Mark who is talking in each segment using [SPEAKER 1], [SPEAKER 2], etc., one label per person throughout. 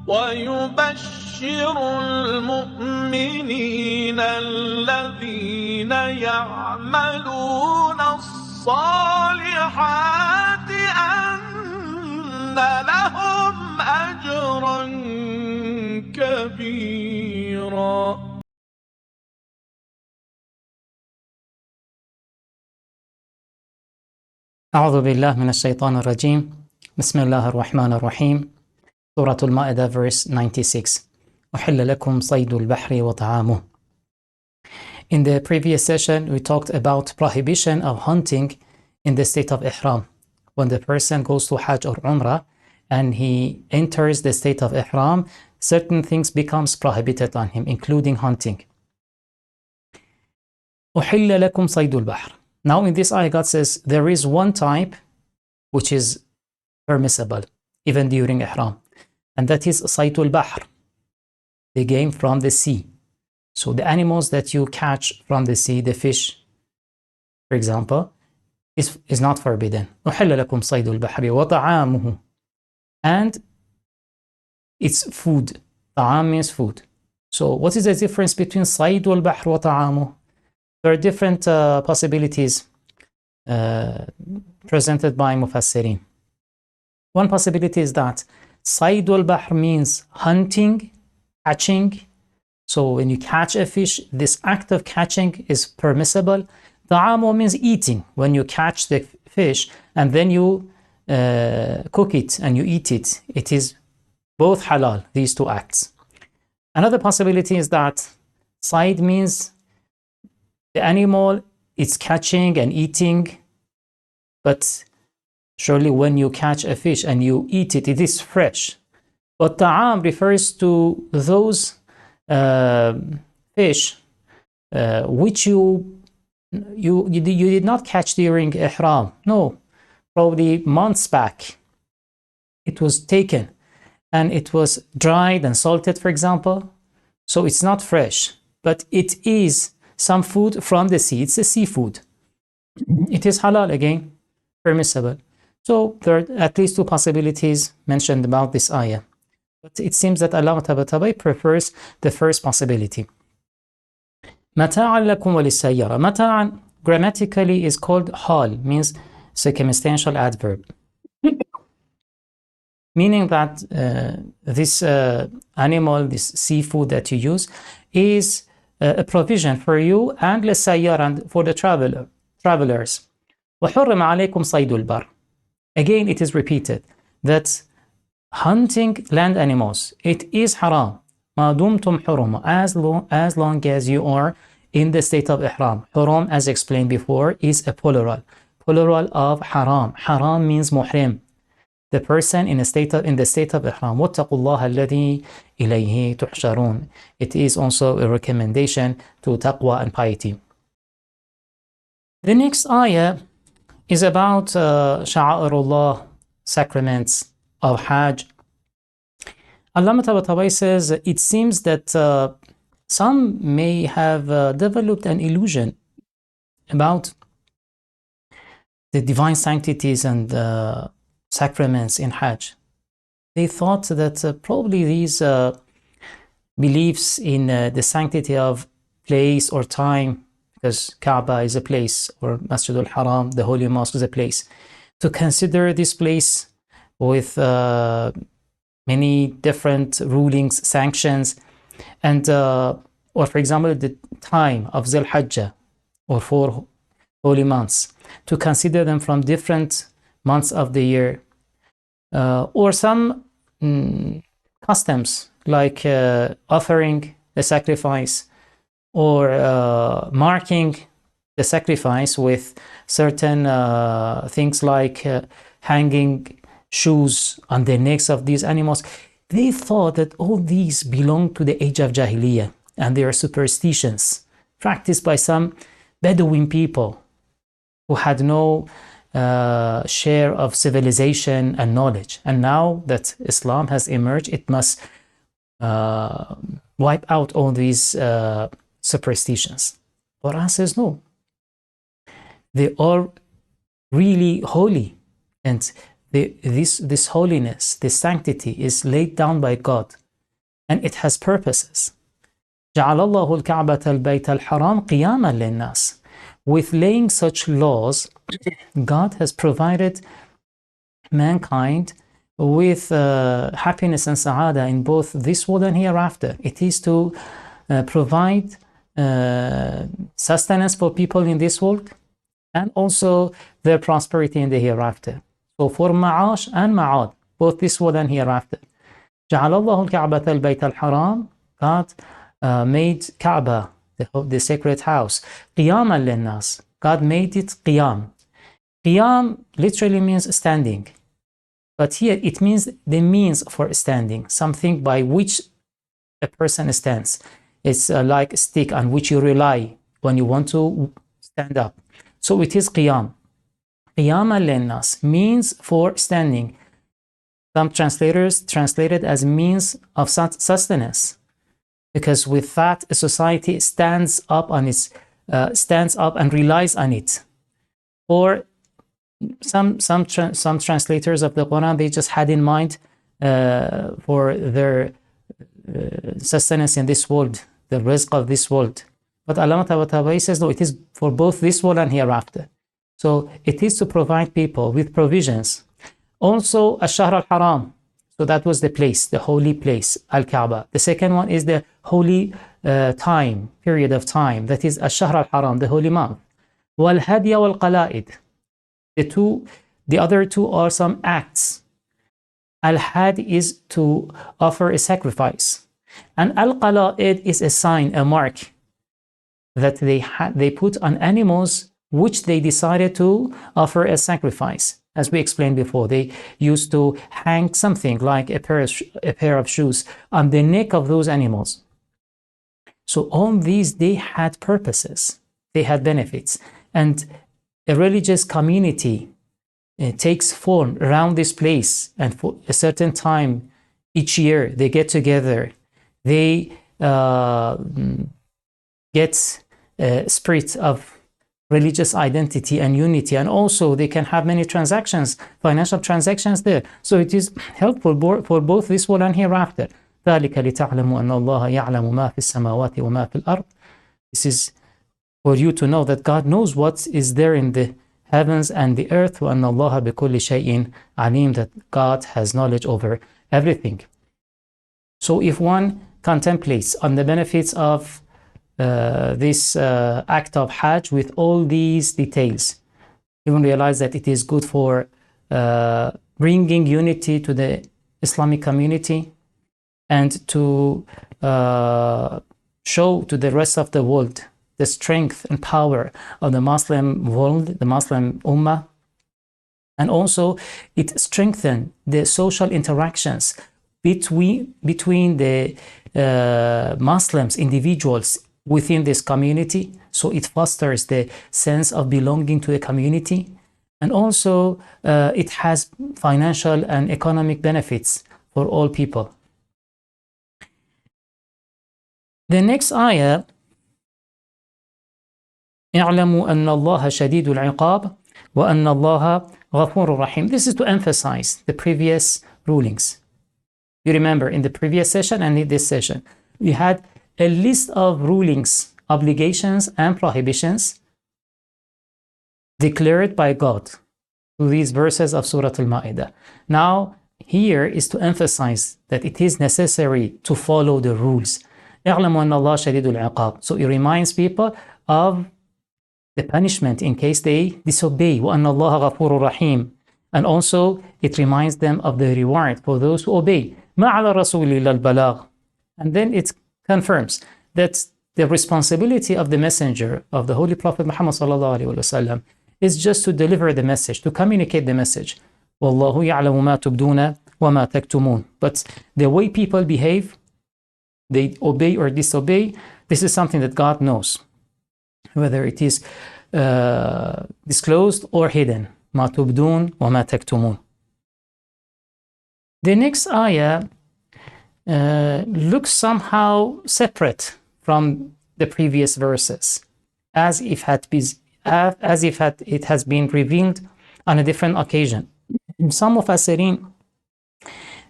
[SPEAKER 1] ويبشر المؤمنين الذين يعملون الصالحات أن لهم أجرا كبيرا.
[SPEAKER 2] أعوذ بالله من الشيطان الرجيم. بسم الله الرحمن الرحيم. Sura Al-Ma'ida verse 96. أحل لكم صيد البحر وطعامه. In the previous session, we talked about prohibition of hunting in the state of Ihram. When the person goes to Hajj or Umrah and he enters the state of Ihram, certain things becomes prohibited on him, including hunting. أحل لكم صيد البحر. Now in this ayah, God says there is one type which is permissible even during Ihram, and that is Saytul Bahr, the game from the sea. So the animals that you catch from the sea, the fish, for example, is not forbidden. أحل لكم صيد البحر وطعامه. And it's food. طعام means food. So what is the difference between صيد البحر وطعامه? There are different possibilities presented by Mufassirin. One possibility is that Saydul Bahr means hunting, catching. So when you catch a fish, this act of catching is permissible. Ta'amu means eating. When you catch the fish and then you cook it and you eat it, it is both halal, these two acts. Another possibility is that Sayd means the animal is catching and eating, but surely when you catch a fish and you eat it, it is fresh. But ta'am refers to those fish which you did not catch during Ihram. No, probably months back. It was taken and it was dried and salted, for example. So it's not fresh, but it is some food from the sea. It's a seafood. It is halal again, permissible. So there are at least two possibilities mentioned about this ayah. But it seems that Allah Tabatabai prefers the first possibility. مَتَاعًا لَكُمْ وَلِلسَّيَّارَةِ. مَتَاعًا grammatically is called hal, means circumstantial adverb. Meaning that this animal, this seafood that you use, is a provision for you and للسيارة, and for the travelers. وحرم عليكم صيد البر. Again, it is repeated that hunting land animals, it is haram. ما دمتم حرم, as long as you are in the state of ihram. Hurum, as explained before, is a plural of haram. Haram means muhrim, the person in the state of ihram. وَاتَّقُوا اللَّهَ الَّذِي إِلَيْهِ تُحْشَرُونَ. It is also a recommendation to taqwa and piety. The next ayah is about Sha'a'irullah, sacraments of Hajj. Allama Tabatabai says it seems that some may have developed an illusion about the divine sanctities and sacraments in Hajj. They thought that probably these beliefs in the sanctity of place or time, because Kaaba is a place, or Masjid al-Haram, the Holy Mosque, is a place, to consider this place with many different rulings, sanctions, and or for example the time of Zul Hajjah, or 4 holy months, to consider them from different months of the year, or some customs like offering a sacrifice, or marking the sacrifice with certain things like hanging shoes on the necks of these animals. They thought that all these belong to the age of Jahiliyyah, and they are superstitions practiced by some Bedouin people who had no share of civilization and knowledge. And now that Islam has emerged, it must wipe out all these superstitions. Quran says no. They are really holy, and this holiness, this sanctity is laid down by God, and it has purposes. جعل الله الكعبة البيت الحرام قياما للناس. With laying such laws, God has provided mankind with happiness and sa'ada in both this world and hereafter. It is to provide sustenance for people in this world and also their prosperity in the hereafter. So for ma'ash and ma'ad, both this world and hereafter. جعل الله الكعبة البيت الحرام. God made Kaaba, the sacred house, قياما للناس. God made it qiyam. Qiyam literally means standing, but here it means the means for standing, something by which a person stands. It's like a stick on which you rely when you want to stand up. So it is qiyam. قياما للناس means for standing. Some translators translate it as means of sustenance, because with that a society stands up and relies on it. Or some translators of the Quran, they just had in mind for their sustenance in this world, the rizq of this world. But Allah Ta'ala says, no, it is for both this world and hereafter. So it is to provide people with provisions. Also, Ash-Shahr al-Haram. So that was the place, the holy place, Al-Kaaba. The second one is the holy period of time. That is Ash-Shahr al-Haram, the holy month. Wal-Hadiya wal-Qala'id. The other two are some acts. Al-Had is to offer a sacrifice. And Al-Qala'id is a sign, a mark that they put on animals which they decided to offer as sacrifice. As we explained before, they used to hang something like a pair of shoes on the neck of those animals. So all these, they had purposes, they had benefits. And a religious community takes form around this place, and for a certain time each year they get together, they get a spirit of religious identity and unity, and also they can have many transactions, financial transactions there. So it is helpful for both this world and hereafter. ذلك لتعلموا أن الله يعلم ما في السماوات وما في الأرض. This is for you to know that God knows what is there in the heavens and the earth, وأن الله بكل شيء عليم, that God has knowledge over everything. So if one contemplates on the benefits of this act of Hajj with all these details, you will realize that it is good for bringing unity to the Islamic community and to show to the rest of the world the strength and power of the Muslim world, the Muslim Ummah. And also it strengthens the social interactions between the Muslims, individuals within this community. So it fosters the sense of belonging to a community. And also it has financial and economic benefits for all people. The next ayah, اعلموا أن الله شديد العقاب وأن الله غفور رحيم. This is to emphasize the previous rulings. You remember in the previous session and in this session, we had a list of rulings, obligations, and prohibitions declared by God through these verses of Surah Al-Ma'ida. Now, here is to emphasize that it is necessary to follow the rules. اعلموا أن الله شديد العقاب. So it reminds people of the punishment in case they disobey. وأن الله غفور رحيم. And also it reminds them of the reward for those who obey. ما على الرسول إلا البلاغ. And then it confirms that the responsibility of the messenger, of the Holy Prophet Muhammad sallallahu alaihi wasallam, is just to deliver the message, to communicate the message. وَاللَّهُ يَعْلَمُ مَا تُبْدُونَ وَمَا تَكْتُمُونَ. But the way people behave, they obey or disobey, this is something that God knows, whether it is disclosed or hidden. مَا تُبْدُونَ وَمَا تَكْتُمُونَ. The next ayah looks somehow separate from the previous verses, as if it has been revealed on a different occasion. Some of Mufassirin,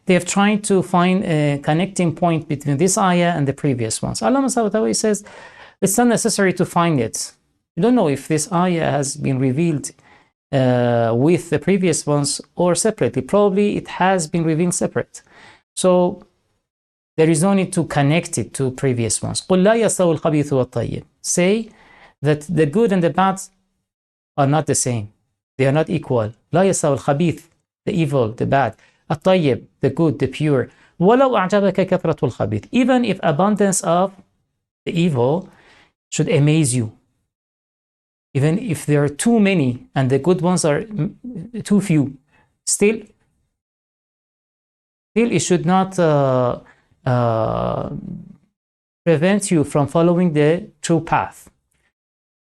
[SPEAKER 2] they have tried to find a connecting point between this ayah and the previous ones. Allah subhanahu wa ta'ala says it's not necessary to find it. You don't know if this ayah has been revealed with the previous ones or separately. Probably it has been revealed separate. So there is no need to connect it to previous ones. قُلْ لَا يَسْتَوِي الْخَبِيثُ وَالطَّيِّبُ. Say that the good and the bad are not the same. They are not equal. لَا يَسْتَوِي الْخَبِيثُ, the evil, the bad. الطيب, the good, the pure. وَلَوْ أَعْجَبَكَ كَثْرَةُ الْخَبِيثِ. Even if abundance of the evil should amaze you, even if there are too many and the good ones are too few, still it should not prevent you from following the true path.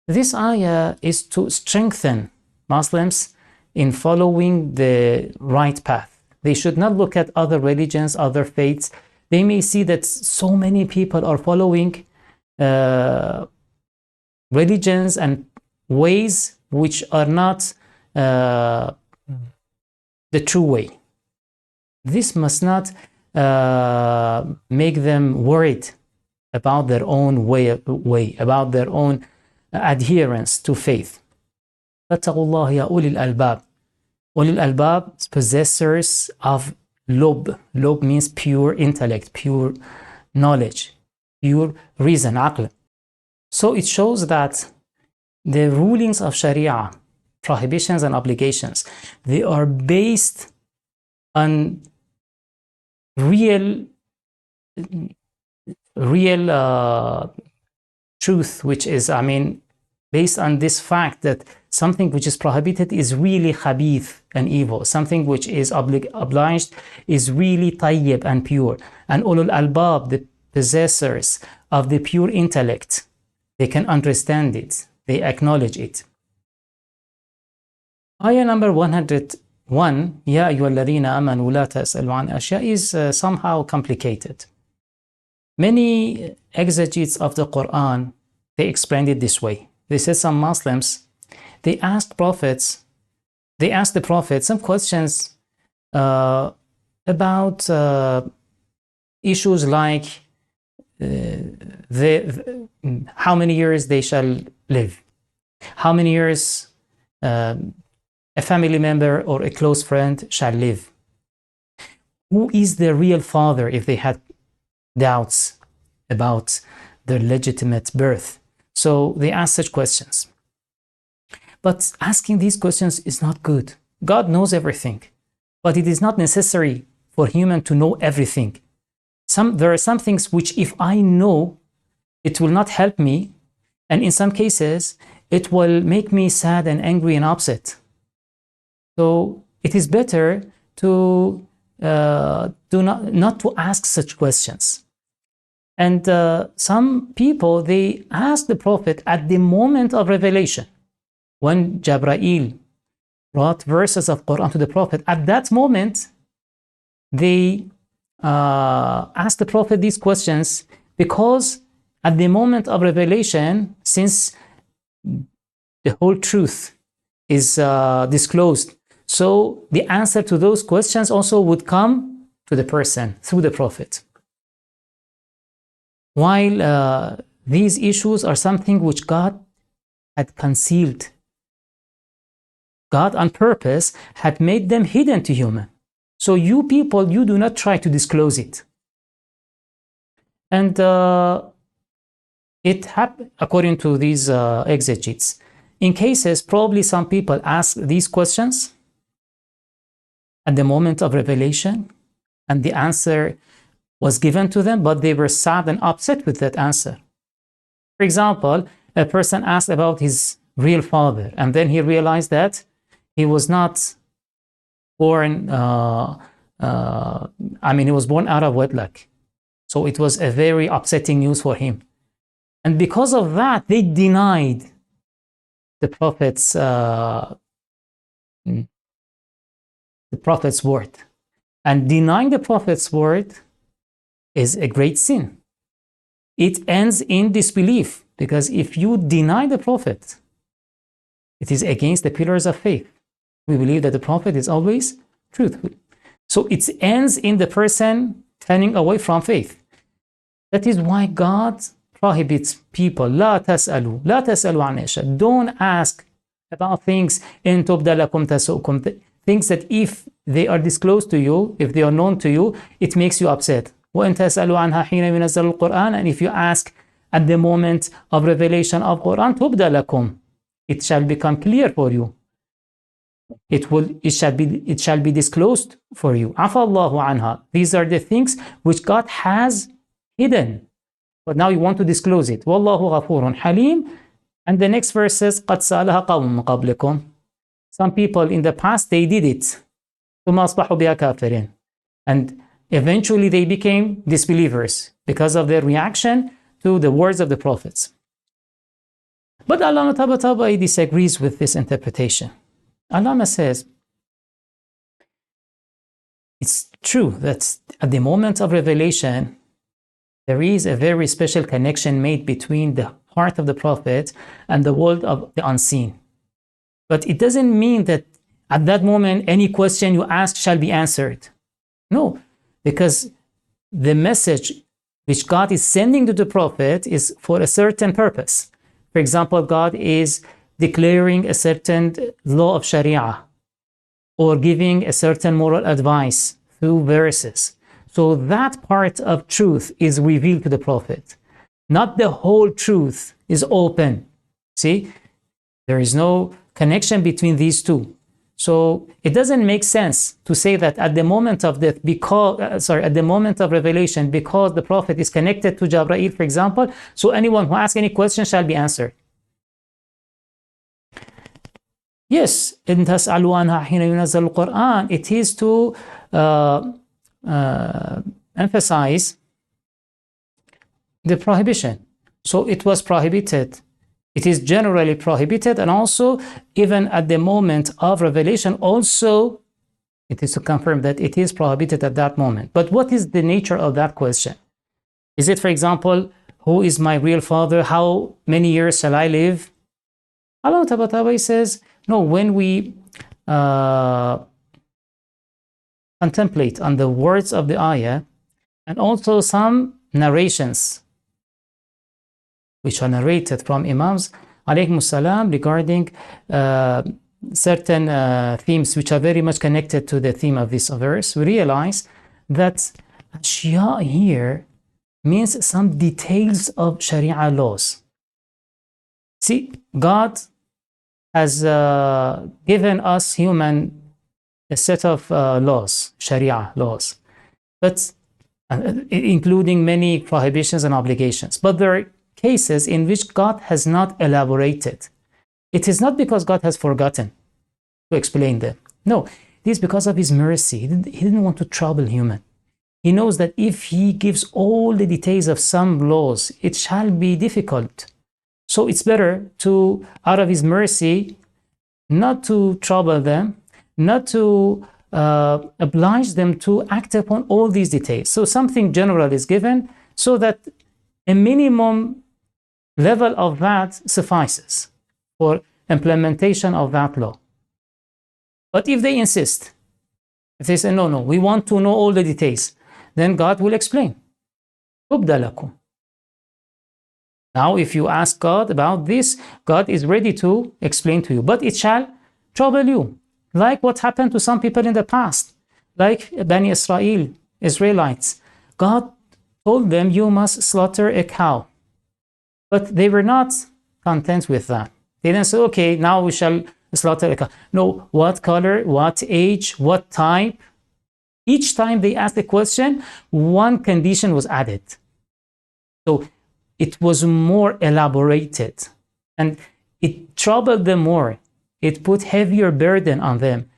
[SPEAKER 2] This ayah is to strengthen Muslims in following the right path. They should not look at other religions, other faiths. They may see that so many people are following religions and ways which are not the true way. This must not make them worried about their own way, about their own adherence to faith. فَاتَّقُوا اللَّهَ يَا أُولِي الْأَلْبَابِ. Ulil albab, possessors of lub. Lub means pure intellect, pure knowledge, pure reason, aql. So it shows that the rulings of Sharia, prohibitions and obligations, they are based on real truth, which is, based on this fact that something which is prohibited is really khabith and evil. Something which is obliged is really tayyib and pure. And ulul albab, the possessors of the pure intellect, they can understand it. They acknowledge it. Ayah number 101, Ya ayyuhalladhina amanu la tas'alu an ashya, is somehow complicated. Many exegetes of the Quran, they explained it this way. They said some Muslims, they asked the Prophet some questions about issues like how many years they shall live, how many years a family member or a close friend shall live, who is the real father, if they had doubts about their legitimate birth. So they asked such questions. But asking these questions is not good. God knows everything, but it is not necessary for human to know everything. There are some things which, if I know, it will not help me, and in some cases it will make me sad and angry and upset. So it is better to not to ask such questions. And some people, they ask the Prophet at the moment of revelation. When Jabrail brought verses of Quran to the Prophet, at that moment, they asked the Prophet these questions because at the moment of revelation, since the whole truth is disclosed, so the answer to those questions also would come to the person through the Prophet. While these issues are something which God had concealed. God on purpose had made them hidden to human. So you people, you do not try to disclose it. And it happened, according to these exegetes, in cases probably some people ask these questions at the moment of revelation, and the answer was given to them, but they were sad and upset with that answer. For example, a person asked about his real father, and then he realized that he was not born, he was born out of wedlock. So it was a very upsetting news for him. And because of that, they denied the Prophet's word. And denying the Prophet's word is a great sin. It ends in disbelief, because if you deny the Prophet, it is against the pillars of faith. We believe that the Prophet is always truthful. So it ends in the person turning away from faith. That is why God prohibits people. لا تسألوا عن أشياء. Don't ask about things إن تبد لكم تسؤكم. Things that if they are disclosed to you, if they are known to you, it makes you upset. وإن تسألوا عنها حين ينزل القرآن. And if you ask at the moment of revelation of Quran, تبد لكم. It shall become clear for you. It shall be disclosed for you. عفى الله عنها. These are the things which God has hidden, but now you want to disclose it. والله غفور حليم. And the next verse says قد سألها قوم من قبلكم. Some people in the past, they did it. ثم أصبحوا بها كافرين. And eventually they became disbelievers because of their reaction to the words of the prophets. But Allama Tabatabai disagrees with this interpretation. Allama says, it's true that at the moment of revelation, there is a very special connection made between the heart of the prophet and the world of the unseen. But it doesn't mean that at that moment, any question you ask shall be answered. No, because the message which God is sending to the prophet is for a certain purpose. For example, God is declaring a certain law of Sharia or giving a certain moral advice through verses. So that part of truth is revealed to the prophet. Not the whole truth is open. See, there is no connection between these two. So it doesn't make sense to say that at the moment of death, at the moment of revelation, because the prophet is connected to Jabrail, for example, so anyone who asks any question shall be answered. Yes, إن تسألوا عنها حين ينزل القرآن, it is to emphasize the prohibition. So it was prohibited. It is generally prohibited, and also even at the moment of revelation, also it is to confirm that it is prohibited at that moment. But what is the nature of that question? Is it, for example, who is my real father? How many years shall I live? Allah Tabatabai says, no, when we contemplate on the words of the ayah, and also some narrations which are narrated from Imams alayhimus salam regarding certain themes which are very much connected to the theme of this verse, we realize that ashya here means some details of Sharia laws. See, God has given us human a set of laws, Sharia laws, but including many prohibitions and obligations. But there are cases in which God has not elaborated. It is not because God has forgotten to explain them. No, it is because of His mercy. He didn't want to trouble human. He knows that if He gives all the details of some laws, it shall be difficult. So it's better to, out of His mercy, not to trouble them, not to oblige them to act upon all these details. So something general is given so that a minimum level of that suffices for implementation of that law. But if they insist, if they say, no, we want to know all the details, then God will explain. Now, if you ask God about this, God is ready to explain to you, but it shall trouble you. Like what happened to some people in the past, like Bani Israelites. God told them, you must slaughter a cow. But they were not content with that. They didn't say, okay, now we shall slaughter a cow. No, what color, what age, what type? Each time they asked the question, one condition was added. So it was more elaborated, and it troubled them more. It put heavier burden on them.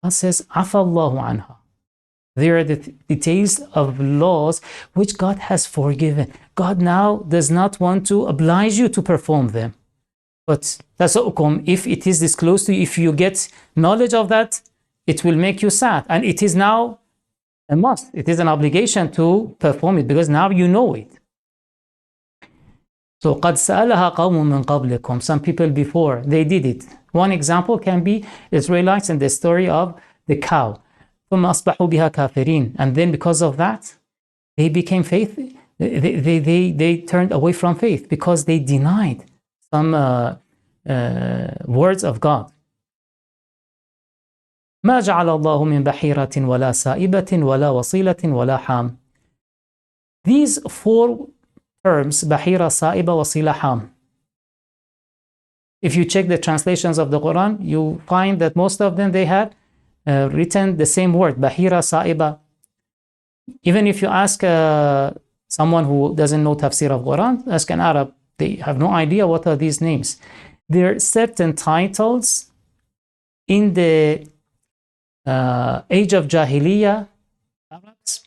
[SPEAKER 2] God says, عَفَى اللَّهُ عَنْهَا. There are the details of laws which God has forgiven. God now does not want to oblige you to perform them. But if it is disclosed to you, if you get knowledge of that, it will make you sad. And it is now a must. It is an obligation to perform it because now you know it. So قَدْ سَأَلَهَا قَوْمٌ مِّن قَبْلِكُمْ. Some people before, they did it. One example can be Israelites and the story of the cow. ثم أصبحوا بها كافرين. And then because of that, they became faith. They turned away from faith because they denied some words of God. ما جعل الله من بحيرة ولا سائبة ولا وصيلة ولا حام. These four terms, بحيرة, سائبة, وصيلة, حام. If you check the translations of the Quran, you find that most of them, they have written the same word, بحيرة, سائبة. Even if you ask someone who doesn't know tafsir of Quran, ask an Arab, they have no idea what are these names. There are certain titles in the age of Jahiliyyah, Arabs,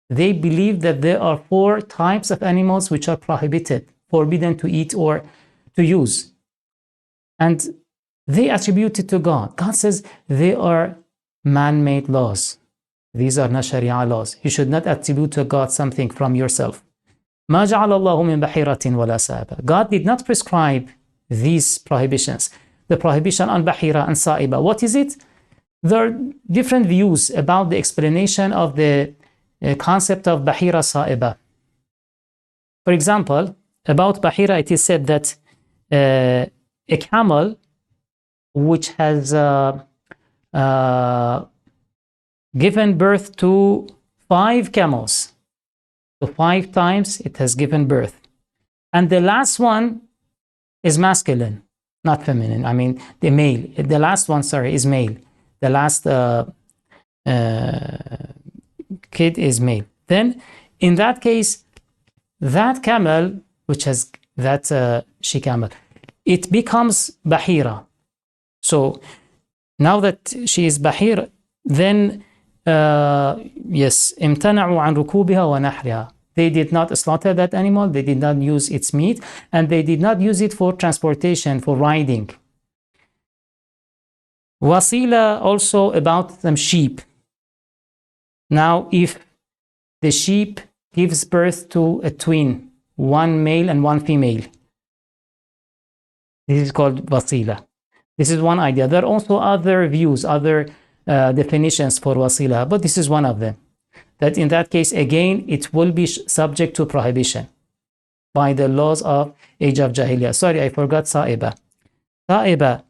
[SPEAKER 2] they believe that there are four types of animals which are prohibited, forbidden to eat or to use. And they attribute it to God. God says they are man-made laws. These are not Sharia laws. You should not attribute to God something from yourself. ما جعل الله من بحيرة ولا سائبة. God did not prescribe these prohibitions. The prohibition on bahira and sa'iba. What is it? There are different views about the explanation of the concept of bahira sa'iba. For example, about bahira, it is said that a camel which has given birth to 5 camels. So 5 times it has given birth. And the last one is masculine, not feminine. I mean, the male. The last one, sorry, is male. The last kid is male. Then, in that case, that camel, which has that she-camel, it becomes bahira. So, now that she is bahira, then, yes, امتنعوا عن ركوبها ونحرها. They did not slaughter that animal, they did not use its meat, and they did not use it for transportation, for riding. Wasila, also about some sheep. Now, if the sheep gives birth to a twin, one male and one female, this is called wasila. This is one idea. There are also other views, other definitions for wasila, but this is one of them. That in that case, again, it will be subject to prohibition by the laws of age of Jahiliyyah. Sorry, I forgot sa'iba. Sa'iba,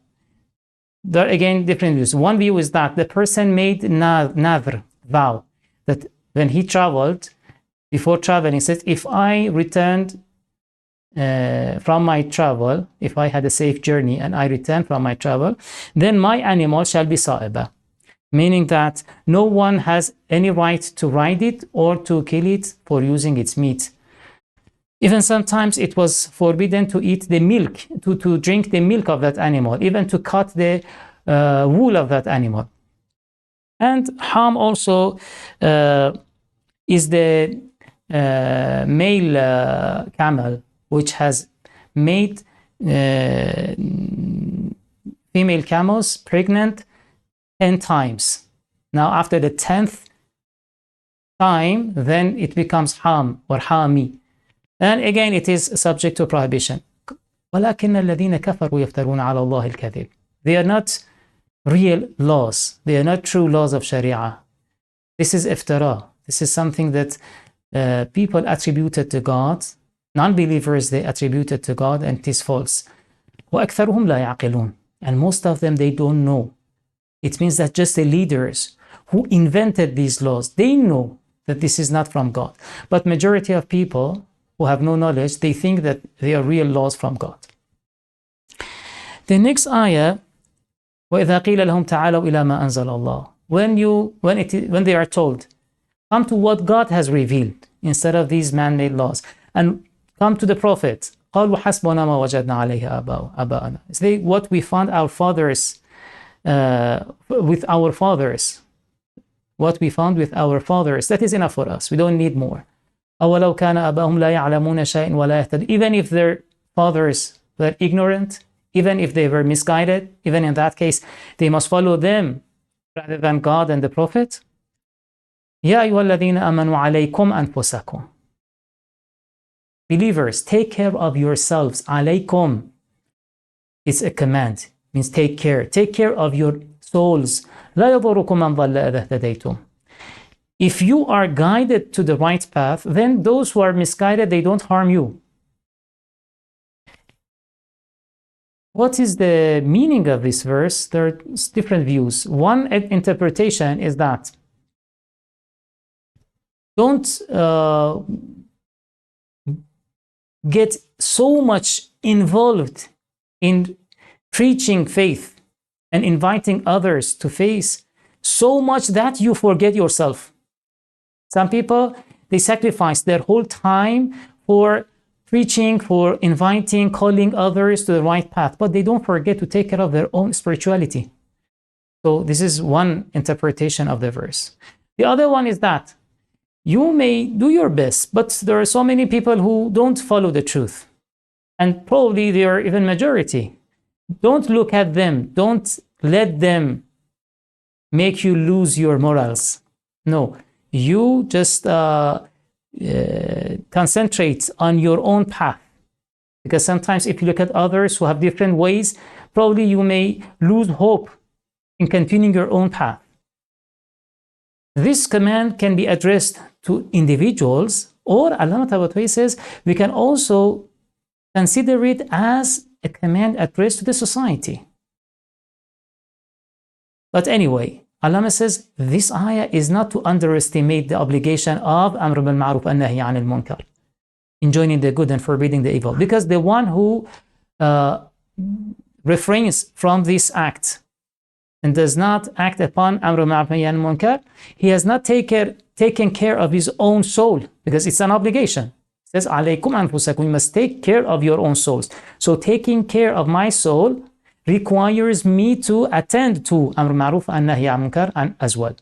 [SPEAKER 2] there are again different views. One view is that the person made nadhr, vow, that when he traveled, before traveling, he said, if I returned from my travel, if I had a safe journey and I returned from my travel, then my animal shall be sa'iba. Meaning that no one has any right to ride it or to kill it for using its meat. Even sometimes it was forbidden to eat the milk, to drink the milk of that animal, even to cut the wool of that animal. And ham also is the male camel, which has made female camels pregnant 10 times. Now, after the 10th time, then it becomes ham or hami. And again, it is subject to prohibition. وَلَكِنَّ الَّذِينَ كَفَرُوا يَفْتَرُونَ عَلَى اللَّهِ الْكَذِبِ. They are not real laws. They are not true laws of Sharia. This is iftara. This is something that people attributed to God. Non-believers, they attributed to God, and it is false. وَأَكْثَرُهُمْ لَا يَعْقِلُونَ. And most of them, they don't know. It means that just the leaders who invented these laws, they know that this is not from God. But majority of people who have no knowledge, they think that they are real laws from God. The next ayah, وَإِذَا قِيلَ لَهُمْ تَعَالَوْا إِلَى مَا أَنزَلَ اللَّهُ. When they are told, come to what God has revealed instead of these man-made laws, and come to the Prophet. قَالُوا حَسْبُنَا مَا وَجَدْنَا عَلَيْهِ آبَاءَنَا. It's what we found our fathers with our fathers. What we found with our fathers, that is enough for us. We don't need more. أَوَلَوْ كَانَ أَبَاهُمْ لَا يَعْلَمُونَ شَيْئًا وَلَا يَهْتَدُونَ. Even if their fathers were ignorant, even if they were misguided, even in that case, they must follow them rather than God and the Prophet. يَا أَيُّهَا الَّذِينَ آمَنُوا عَلَيْكُمْ أَنفُسَكُمْ. Believers, take care of yourselves. عَلَيْكُمْ. It's a command. means take care. Take care of your souls. لا يضركم من ضل إذا اهتديتم. If you are guided to the right path, then those who are misguided, they don't harm you. What is the meaning of this verse? There are different views. One interpretation is that don't get so much involved in preaching faith and inviting others to faith so much that you forget yourself. Some people, they sacrifice their whole time for preaching, for inviting, calling others to the right path, but they don't forget to take care of their own spirituality. So this is one interpretation of the verse. The other one is that you may do your best, but there are so many people who don't follow the truth. And probably they are even majority. Don't look at them. Don't let them make you lose your morals. No, you just concentrate on your own path. Because sometimes if you look at others who have different ways, probably you may lose hope in continuing your own path. This command can be addressed to individuals, or Allama Tabatabai says we can also consider it as a command addressed to the society. But anyway, Allama says this ayah is not to underestimate the obligation of Amr bil Ma'ruf and Nahy anil Munkar, enjoining the good and forbidding the evil, because the one who refrains from this act and does not act upon Amr bil Ma'ruf and Munkar, he has not taken care of his own soul, because it's an obligation. It says, alaykum anfusakum, you must take care of your own souls. So taking care of my soul requires me to attend to Amr Ma'ruf and Nahy Munkar as well.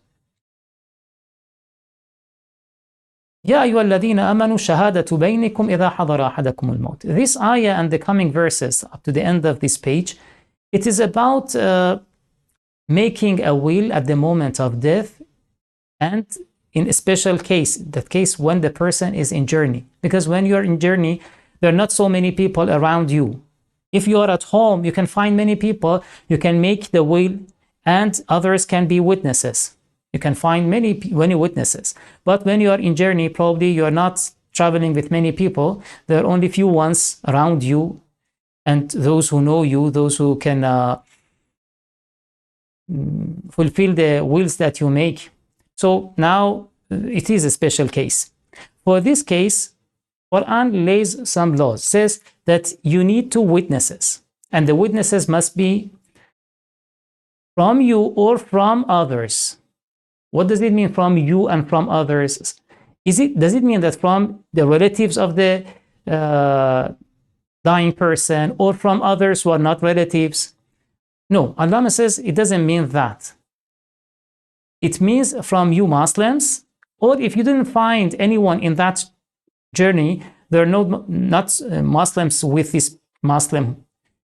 [SPEAKER 2] يا أيها الذين آمنوا شهادة بينكم إذا حضر أحدكم الموت. This ayah and the coming verses up to the end of this page, it is about making a will at the moment of death, and in a special case, that case when the person is in journey. Because when you are in journey, there are not so many people around you. If you are at home, you can find many people, you can make the will, and others can be witnesses. You can find many witnesses. But when you are in journey, probably you are not traveling with many people. There are only few ones around you, and those who know you, those who can fulfill the wills that you make. So now it is a special case. For this case, Quran lays some laws, says that you need two witnesses, and the witnesses must be from you or from others. What does it mean from you and from others? Does it mean that from the relatives of the dying person or from others who are not relatives? No, Allah says it doesn't mean that. It means from you Muslims, or if you didn't find anyone in that journey, there are not Muslims with this Muslim,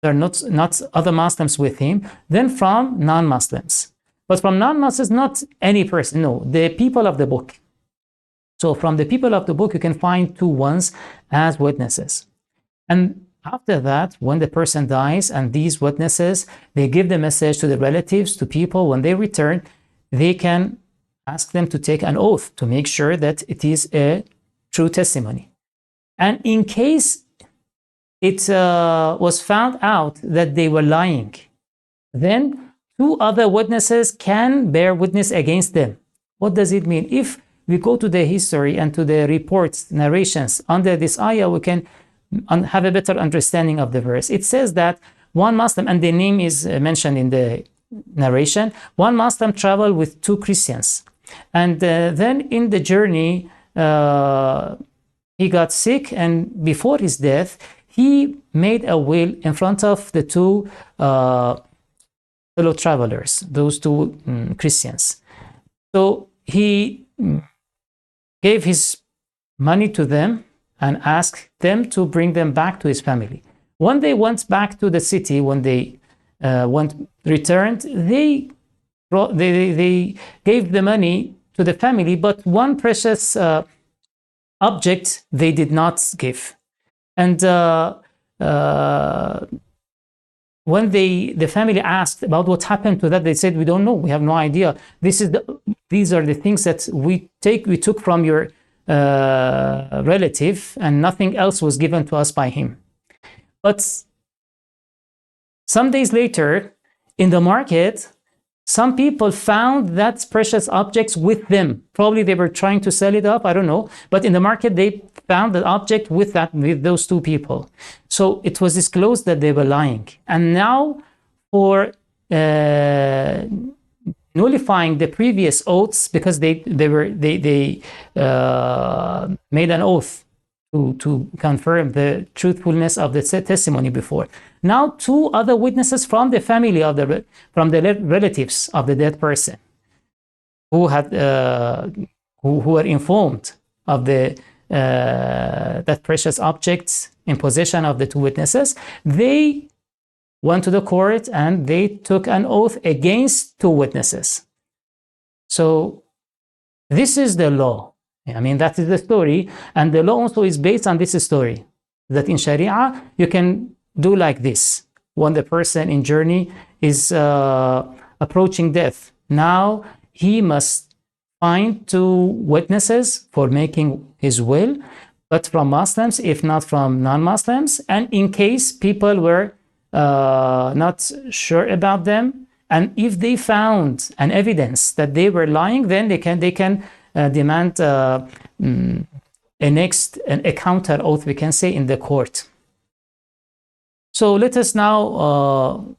[SPEAKER 2] there are not other Muslims with him, then from non-Muslims. But from non-Muslims, not any person, no, the people of the book. So from the people of the book, you can find two ones as witnesses. And after that, when the person dies and these witnesses, they give the message to the relatives, to people, when they return, they can ask them to take an oath to make sure that it is a true testimony. And in case it was found out that they were lying, then two other witnesses can bear witness against them. What does it mean? If we go to the history and to the reports, narrations under this ayah, we can have a better understanding of the verse. It says that one Muslim, and the name is mentioned in the narration, one Muslim traveled with two Christians. And then in the journey, he got sick, and before his death, he made a will in front of the two fellow travelers, those two Christians. So he gave his money to them and asked them to bring them back to his family. When they went back to the city, when they returned, they gave the money to the family, but one precious object they did not give. And when the family asked about what happened to that, they said, we don't know, we have no idea. These are the things that we took from your relative, and nothing else was given to us by him. But some days later, in the market, some people found that precious objects with them. Probably they were trying to sell it up, I don't know. But in the market, they found the object with those two people. So it was disclosed that they were lying. And now, for nullifying the previous oaths, because they made an oath to confirm the truthfulness of the testimony before. Now, two other witnesses from the family from the relatives of the dead person, who were informed of that precious objects in possession of the two witnesses, they went to the court and they took an oath against two witnesses. So this is the law. I mean, that is the story, and the law also is based on this story, that in Sharia you can do like this when the person in journey is approaching death. Now he must find two witnesses for making his will, but from Muslims, if not from non-Muslims. And in case people were not sure about them, and if they found an evidence that they were lying, then they can demand a counter oath, we can say, in the court. So let us now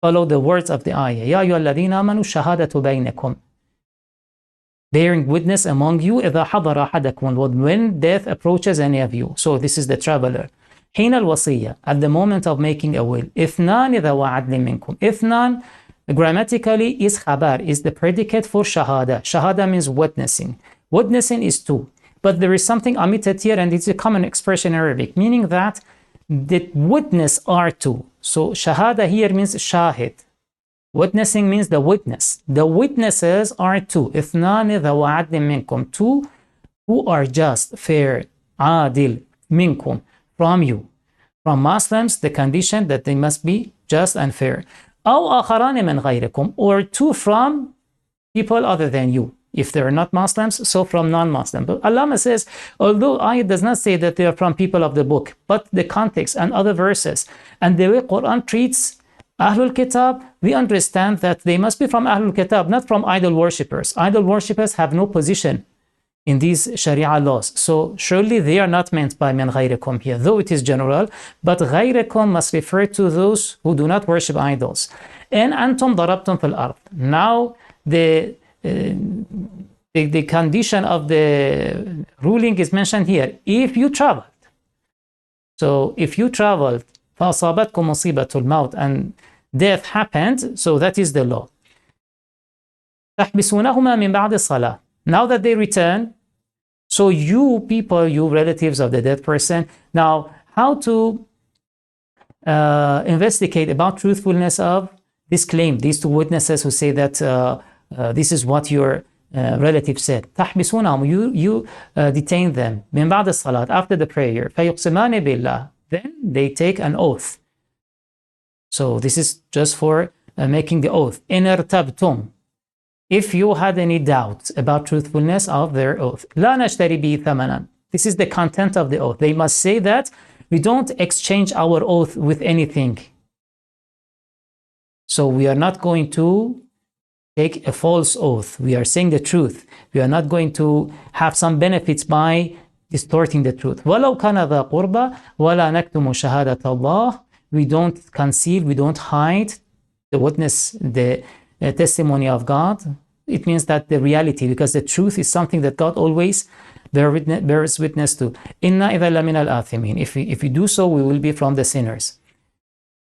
[SPEAKER 2] follow the words of the ayah. Ya ayyuhalladhina amanu shahadatu bainakum. Bearing witness among you إذا حضر أحدكم, when death approaches any of you. So this is the traveler. حين الوصية, at the moment of making a will. اثنان ذوى عدل منكم. اثنان grammatically is khabar, is the predicate for shahada. Shahada means witnessing. Witnessing is two. But there is something omitted here, and it's a common expression in Arabic, meaning that the witness are two. So shahada here means shahid. Witnessing means the witness. The witnesses are two. اثنان ذوى عدل منكم. Two who are just, fair, adil, minkum, from you. From Muslims, the condition that they must be just and fair. أو آخران من غيركم, or two from people other than you. If they're not Muslims, so from non-Muslim. But Allah says, although ayat does not say that they are from people of the book, but the context and other verses, and the way Quran treats Ahlul Kitab, we understand that they must be from Ahlul Kitab, not from idol worshippers. Idol worshippers have no position in these Sharia laws. So surely they are not meant by min ghayrikum here, though it is general, but ghayrikum must refer to those who do not worship idols. And antum darabtum fil ard. Now the condition of the ruling is mentioned here. If you traveled, so if you traveled, فَأَصَابَتْكُمْ مُصِيبَةُ الْمَوْتِ, and death happened, so that is the law. تَحْبِسُونَهُمَا مِنْ بَعْدِ الصَّلَاةِ. Now that they return, so you people, you relatives of the dead person, now how to investigate about truthfulness of this claim, these two witnesses who say that this is what your relative said. تحبسونهم, you detain them من بعد الصلاة, after the prayer. فيقسمان بالله, then they take an oath. So this is just for making the oath. إن ارتبتم, if you had any doubt about truthfulness of their oath. لا نشتري به ثمنا. This is the content of the oath. They must say that we don't exchange our oath with anything. So we are not going to take a false oath. We are saying the truth. We are not going to have some benefits by distorting the truth. وَلَوْ كَانَ ذَا قُرْبَى وَلَا نَكْتُمُ شَهَادَةَ اللَّهِ. We don't conceal, we don't hide the witness, the testimony of God. It means that the reality, because the truth is something that God always bears witness to. إِنَّا إِذَا لَمِنَ الْآثِمِينَ. If we do so, we will be from the sinners.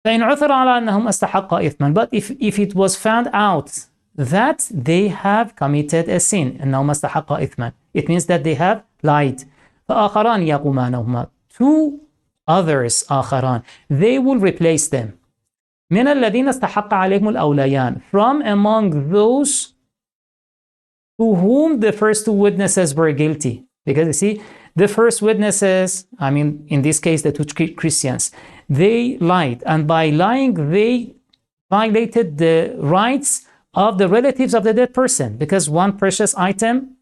[SPEAKER 2] فَإِنْ عُثِرَ عَلَى أَنَّهُمْ أَسْتَحَقَّ إِثْمًا. But if it was found out that they have committed a sin, أَنَّهُمْ أَسْتَحَقَّ إِثْمًا, it means that they have lied. فَآخَرَانِ يَقُومَانَهُمَا. Two others, آخران, they will replace them. مِنَ الَّذِينَ اسْتَحَقَّ عَلَيْهِمُ الْأَوْلَيَانِ. From among those to whom the first two witnesses were guilty. Because you see, the first witnesses, I mean, in this case, the two Christians, they lied. And by lying, they violated the rights of the relatives of the dead person, because one precious item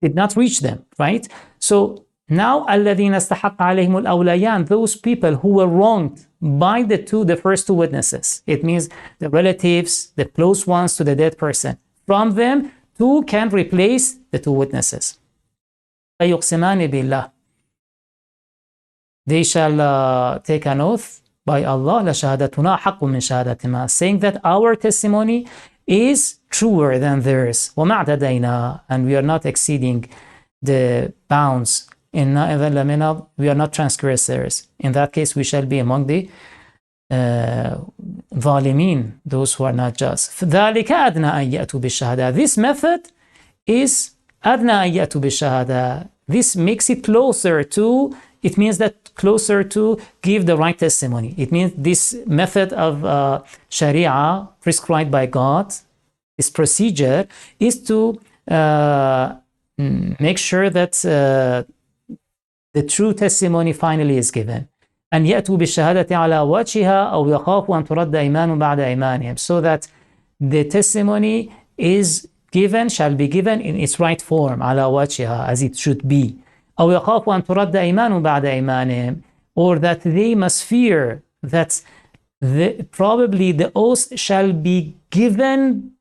[SPEAKER 2] did not reach them, right? So now, الَّذِينَ اسْتَحَقَّ عَلَيْهِمُ الْأَوْلَيَانِ, those people who were wronged by the first two witnesses. It means the relatives, the close ones to the dead person. From them, two can replace the two witnesses. فَيُقْسِمَانِ بِاللَّهِ, they shall take an oath by Allah, لَشَهَادَتُنَا حَقٌّ مِّن شَهَادَتِهِمَا, saying that our testimony is truer than theirs. وَمَا اعْتَدَيْنَا, and we are not exceeding the bounds. إِنَّا إِذًا لَمِنَ, we are not transgressors. In that case, we shall be among the ظالمين, those who are not just. فَذَلِكَ أَدْنَى أَن يَأْتُوا بِالشَّهَادَةِ. This method is أَدْنَى أَن يَأْتُوا بِالشَّهَادَةِ. This makes it closer to, it means that closer to give the right testimony. It means this method of Sharia prescribed by God, this procedure, is to make sure that the true testimony finally is given. أن يأتوا بالشهادة على وجهها أو يخافوا أن ترد أيمان بعد أيمانهم, so that the testimony is given, shall be given in its right form, على وجهها, as it should be. أو يخافوا أن ترد أيمان بعد أيمانهم, or that they must fear that probably the oath shall be given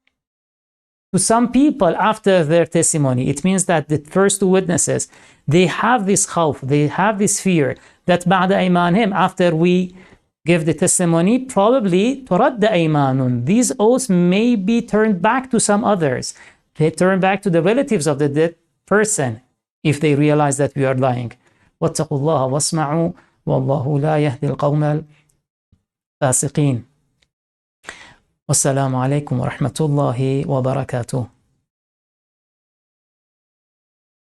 [SPEAKER 2] to some people after their testimony. It means that the first two witnesses, they have this khawf, they have this fear that بعد أيمانهم, after we give the testimony, probably ترد أيمان, these oaths may be turned back to some others. They turn back to the relatives of the dead person if they realize that we are lying. واتقوا الله واسمعوا والله لا يهدي القوم الفاسقين. والسلام عليكم ورحمة الله وبركاته.